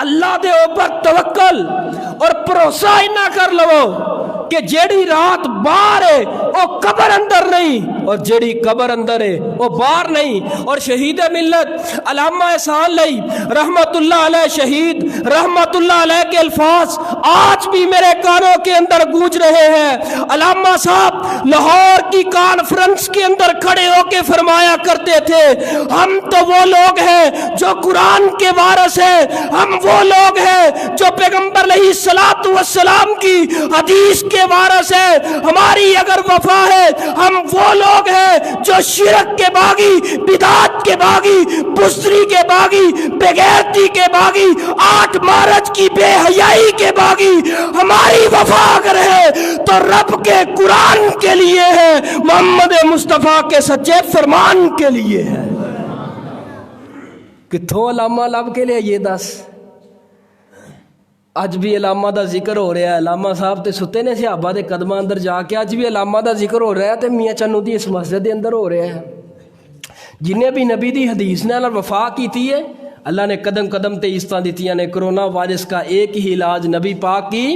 اللہ دے اوپر توکل اور بھروسہ اینا کر لو کہ جیڑی رات باہر ہے وہ قبر اندر نہیں، اور جیڑی قبر اندر ہے وہ باہر نہیں۔ اور شہید ملت علامہ احسان علی رحمت اللہ علیہ، شہید رحمت اللہ علیہ کے الفاظ آج بھی میرے کانوں کے اندر گونج رہے ہیں۔ علامہ صاحب لاہور کی کانفرنس کے اندر کھڑے ہو کے فرمایا کرتے تھے، ہم تو وہ لوگ ہیں جو قرآن کے وارث ہیں، ہم وہ لوگ ہیں جو پیغمبر علیہ الصلوۃ والسلام کی حدیث کے وارث ہیں، ہماری اگر وفا ہے ہم وہ لوگ ہیں جو شرک کے باغی، بدعت کے باغی، بزدلی کے باغی، بغیرتی کے باغی، 8 مارچ کی بے حیائی کے باغی، ہماری وفا اگر ہے تو رب کے قرآن کے لیے ہے، محمد مصطفیٰ کے سچے فرمان کے لیے ہے۔ کتھوں علامہ لب کے لیے یہ دس؟ اج بھی علامہ دا ذکر ہو رہا ہے، علامہ صاحب تے ستے نے صحابہ دے قدماں اندر جا کے، اج بھی علامہ دا ذکر ہو رہا ہے تے میاں چنو دی اس مسجد دے اندر ہو رہا ہے۔ جنہیں بھی نبی دی حدیث نے وفا کیتی ہے، اللہ نے قدم قدم تے عزتاں دتیاں نے۔ کرونا وائرس کا ایک ہی علاج نبی پاک کی